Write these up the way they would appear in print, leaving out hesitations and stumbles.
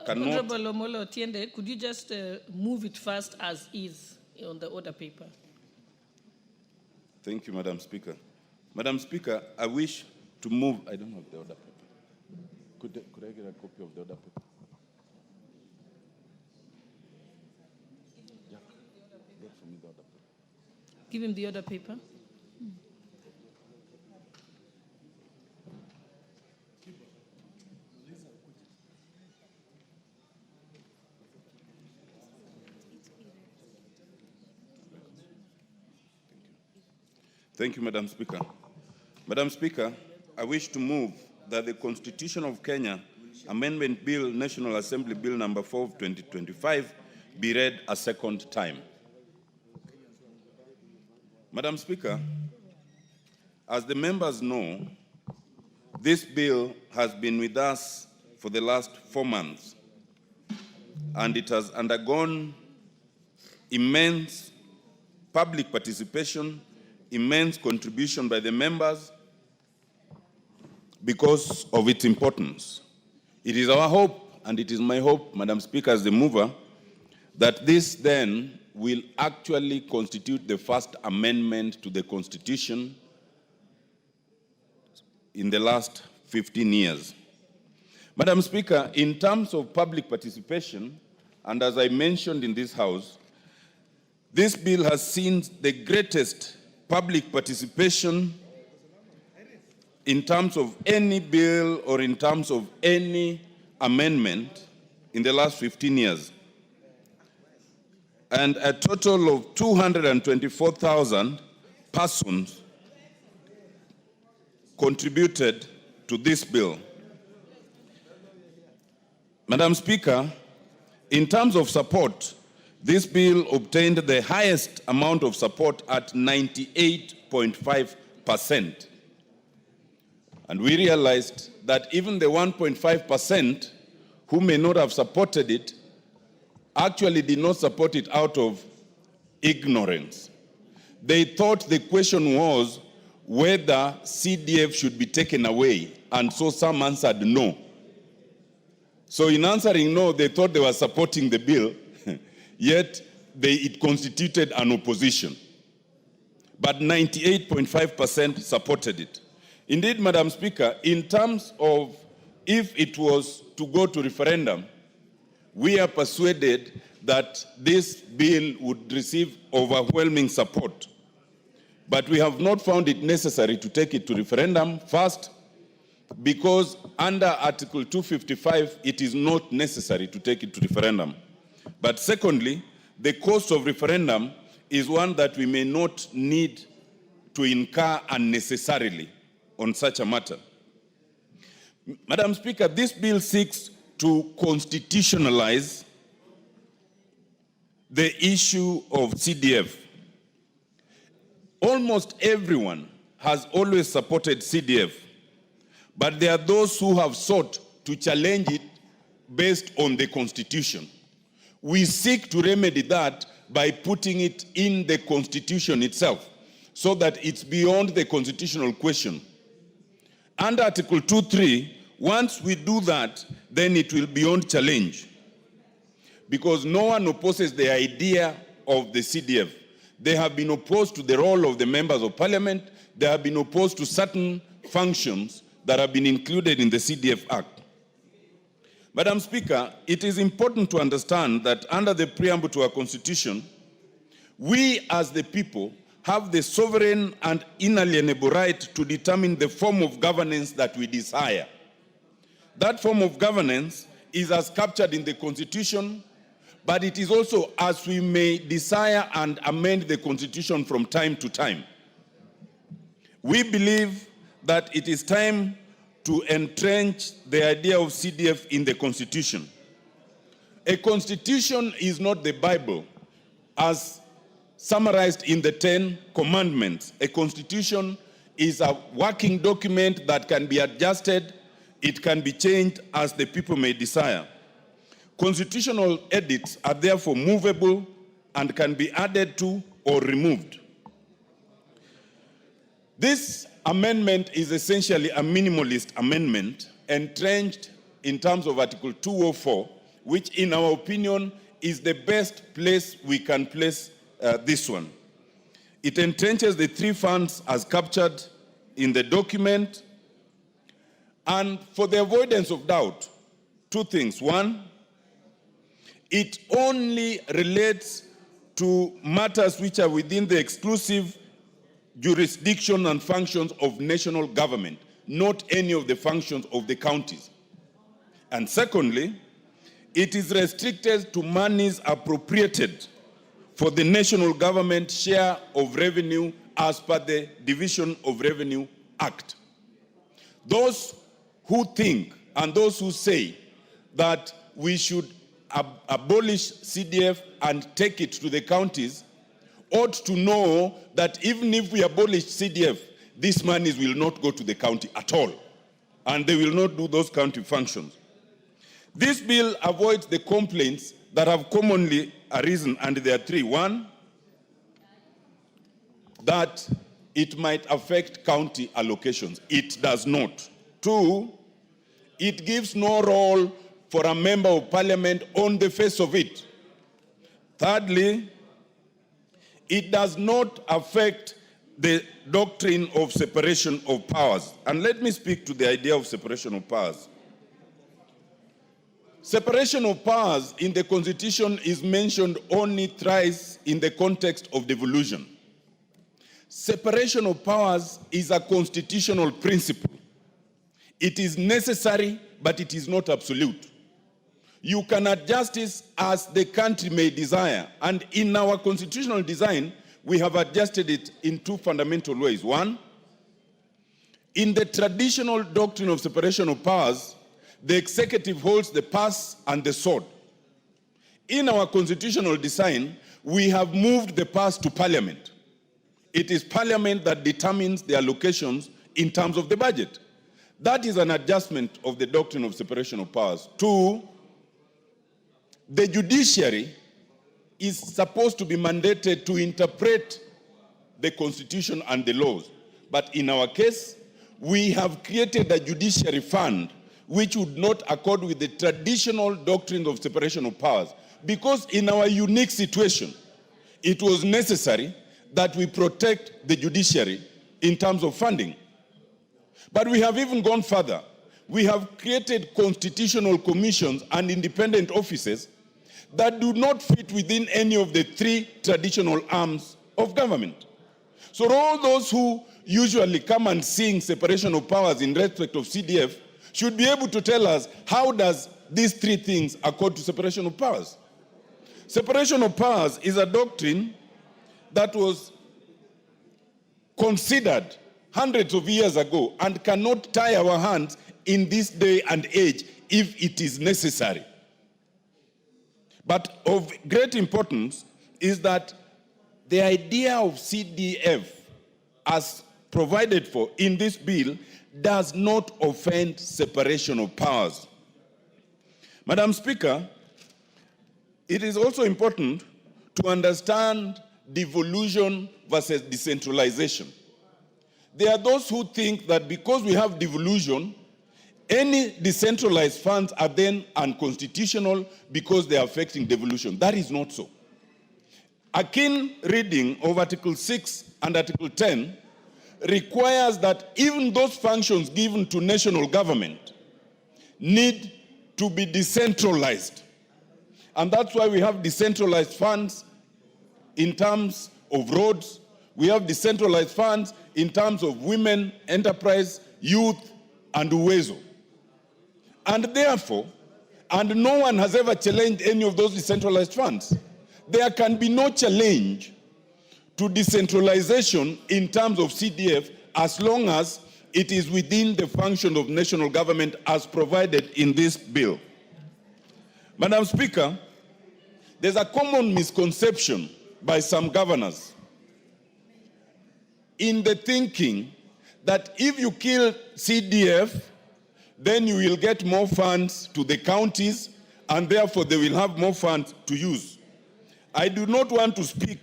cannot. Honorable Amollo Otiende, could you just move it first as is on the order paper? Thank you, Madam Speaker. Madam Speaker, I wish to move. I don't have the order paper. Could I get a copy of the order paper? Yeah. Get for me the order paper. Give him the order paper. Thank you, Madam Speaker. Madam Speaker, I wish to move that the Constitution of Kenya Amendment Bill, National Assembly Bill number 4 of 2025, be read a second time. Madam Speaker, as the members know, this bill has been with us for the last 4 months, and it has undergone immense public participation, immense contribution by the members because of its importance. It is our hope, and it is my hope, Madam Speaker, as the mover, that this then will actually constitute the first amendment to the Constitution in the last 15 years. Madam Speaker, in terms of public participation, and as I mentioned in this House, this bill has seen the greatest public participation in terms of any bill or in terms of any amendment in the last 15 years. And a total of 224,000 persons contributed to this bill. Madam Speaker, in terms of support, this bill obtained the highest amount of support at 98.5%. And we realized that even the 1.5% who may not have supported it actually did not support it out of ignorance. They thought the question was whether CDF should be taken away, and so some answered no. So in answering no, they thought they were supporting the bill, yet it constituted an opposition. But 98.5% supported it. Indeed, Madam Speaker, in terms of if it was to go to referendum, we are persuaded that this bill would receive overwhelming support. But we have not found it necessary to take it to referendum, first, because under Article 255, it is not necessary to take it to referendum. But secondly, the cost of referendum is one that we may not need to incur unnecessarily on such a matter. Madam Speaker, this bill seeks to constitutionalize the issue of CDF. Almost everyone has always supported CDF, but there are those who have sought to challenge it based on the Constitution. We seek to remedy that by putting it in the Constitution itself, so that it's beyond the constitutional question. Under Article 2.3, once we do that, then it will be beyond challenge. Because no one opposes the idea of the CDF. They have been opposed to the role of the members of parliament. They have been opposed to certain functions that have been included in the CDF Act. Madam Speaker, it is important to understand that under the preamble to our Constitution, we as the people have the sovereign and inalienable right to determine the form of governance that we desire. That form of governance is as captured in the Constitution, but it is also as we may desire and amend the Constitution from time to time. We believe that it is time to entrench the idea of CDF in the Constitution. A Constitution is not the Bible, as summarized in the 10 Commandments. A Constitution is a working document that can be adjusted, it can be changed as the people may desire. Constitutional edits are therefore movable and can be added to or removed. This amendment is essentially a minimalist amendment entrenched in terms of Article 204, which in our opinion is the best place we can place this one. It entrenches the three funds as captured in the document. And for the avoidance of doubt, two things. One, it only relates to matters which are within the exclusive jurisdiction and functions of national government, not any of the functions of the counties. And secondly, it is restricted to monies appropriated for the national government share of revenue as per the Division of Revenue Act. Those who think and those who say that we should abolish CDF and take it to the counties ought to know that even if we abolish CDF, these monies will not go to the county at all, and they will not do those county functions. This bill avoids the complaints that have commonly arisen, and there are three. One, that it might affect county allocations. It does not. Two, it gives no role for a member of parliament on the face of it. Thirdly, it does not affect the doctrine of separation of powers. And let me speak to the idea of separation of powers. Separation of powers in the Constitution is mentioned only thrice in the context of devolution. Separation of powers is a constitutional principle. It is necessary, but it is not absolute. You can adjust this as the country may desire. And in our constitutional design, we have adjusted it in two fundamental ways. One, in the traditional doctrine of separation of powers, the executive holds the purse and the sword. In our constitutional design, we have moved the purse to parliament. It is parliament that determines the allocations in terms of the budget. That is an adjustment of the doctrine of separation of powers. Two, the judiciary is supposed to be mandated to interpret the Constitution and the laws. But in our case, we have created a judiciary fund which would not accord with the traditional doctrine of separation of powers. Because in our unique situation, it was necessary that we protect the judiciary in terms of funding. But we have even gone further. We have created constitutional commissions and independent offices that do not fit within any of the three traditional arms of government. So all those who usually come and sing separation of powers in respect of CDF should be able to tell us, how does these three things accord to separation of powers? Separation of powers is a doctrine that was considered hundreds of years ago and cannot tie our hands in this day and age if it is necessary. But of great importance is that the idea of CDF as provided for in this bill does not offend separation of powers. Madam Speaker, it is also important to understand devolution versus decentralization. There are those who think that because we have devolution, any decentralized funds are then unconstitutional because they are affecting devolution. That is not so. A keen reading of Article 6 and Article 10 requires that even those functions given to national government need to be decentralized. And that's why we have decentralized funds in terms of roads. We have decentralized funds in terms of women, enterprise, youth, and Uwezo. And therefore, and no one has ever challenged any of those decentralized funds, there can be no challenge to decentralization in terms of CDF as long as it is within the function of national government as provided in this bill. Madam Speaker, there's a common misconception by some governors in the thinking that if you kill CDF, then you will get more funds to the counties and therefore they will have more funds to use. I do not want to speak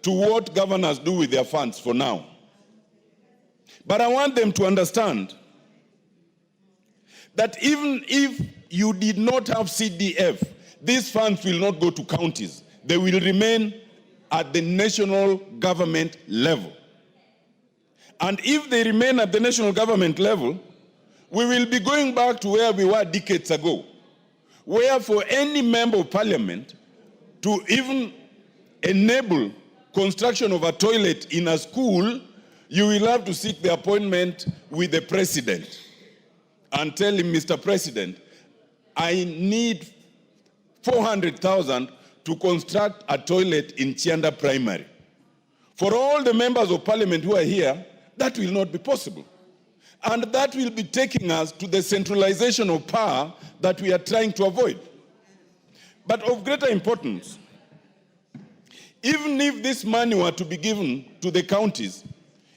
to what governors do with their funds for now. But I want them to understand that even if you did not have CDF, these funds will not go to counties. They will remain at the national government level. And if they remain at the national government level, we will be going back to where we were decades ago, where for any member of parliament to even enable construction of a toilet in a school, you will have to seek the appointment with the president and tell him, Mr. President, I need 400,000 to construct a toilet in Chianda Primary. For all the members of parliament who are here, that will not be possible. And that will be taking us to the centralization of power that we are trying to avoid. But of greater importance, even if this money were to be given to the counties,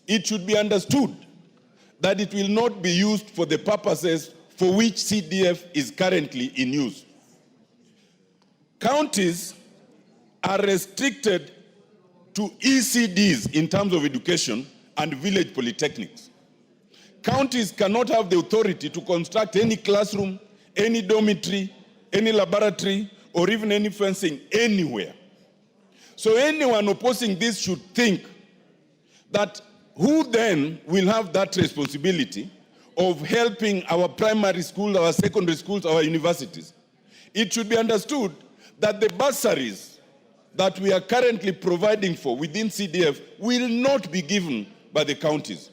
it should be understood that it will not be used for the purposes for which CDF is currently in use. Counties are restricted to ECDs in terms of education and village polytechnics. Counties cannot have the authority to construct any classroom, any dormitory, any laboratory, or even any fencing anywhere. So anyone opposing this should think that who then will have that responsibility of helping our primary schools, our secondary schools, our universities? It should be understood that the bursaries that we are currently providing for within CDF will not be given by the counties.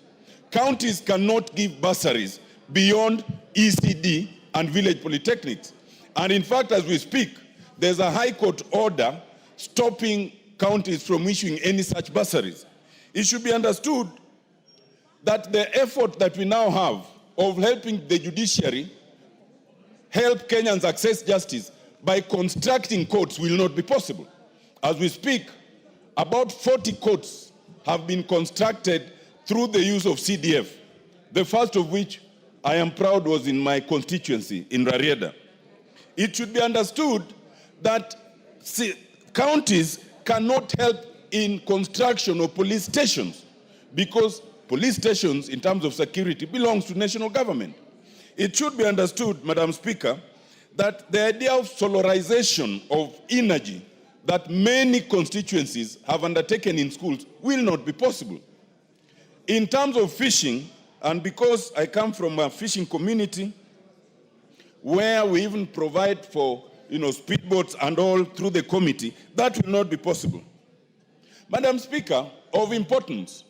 Counties cannot give bursaries beyond ECD and village polytechnics. And in fact, as we speak, there's a High Court order stopping counties from issuing any such bursaries. It should be understood that the effort that we now have of helping the judiciary help Kenyans access justice by constructing courts will not be possible. As we speak, about 40 courts have been constructed through the use of CDF, the first of which I am proud was in my constituency in Rarieda. It should be understood that counties cannot help in construction of police stations because police stations, in terms of security, belongs to national government. It should be understood, Madam Speaker, that the idea of solarization of energy that many constituencies have undertaken in schools will not be possible. In terms of fishing, and because I come from a fishing community where we even provide for speedboats and all through the committee, that will not be possible. Madam Speaker, of importance,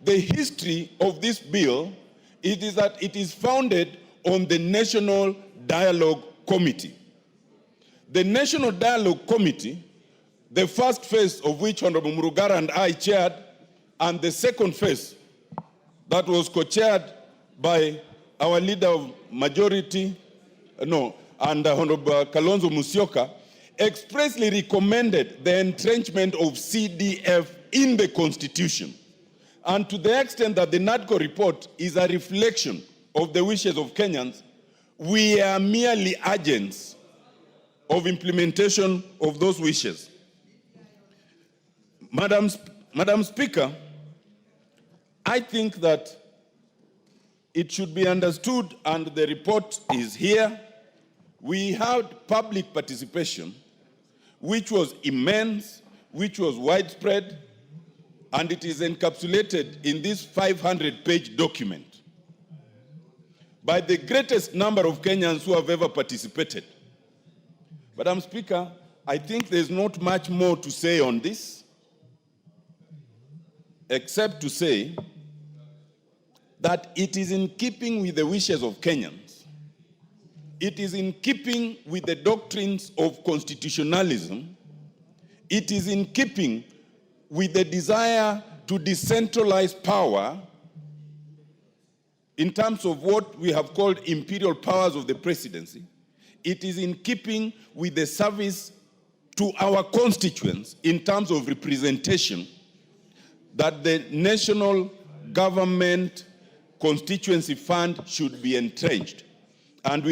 the history of this bill is that it is founded on the National Dialogue Committee. The National Dialogue Committee, the first phase of which Honorable Murugara and I chaired, and the second phase that was co-chaired by our leader of majority, and Honorable Kalonzo Musyoka, expressly recommended the entrenchment of CDF in the Constitution. And to the extent that the NADCO report is a reflection of the wishes of Kenyans, we are merely agents of implementation of those wishes. Madam Speaker, I think that it should be understood, and the report is here, we had public participation, which was immense, which was widespread, and it is encapsulated in this 500-page document by the greatest number of Kenyans who have ever participated. Madam Speaker, I think there's not much more to say on this, except to say that it is in keeping with the wishes of Kenyans. It is in keeping with the doctrines of constitutionalism. It is in keeping with the desire to decentralize power in terms of what we have called imperial powers of the presidency. It is in keeping with the service to our constituents in terms of representation that the national government constituency fund should be entrenched. And we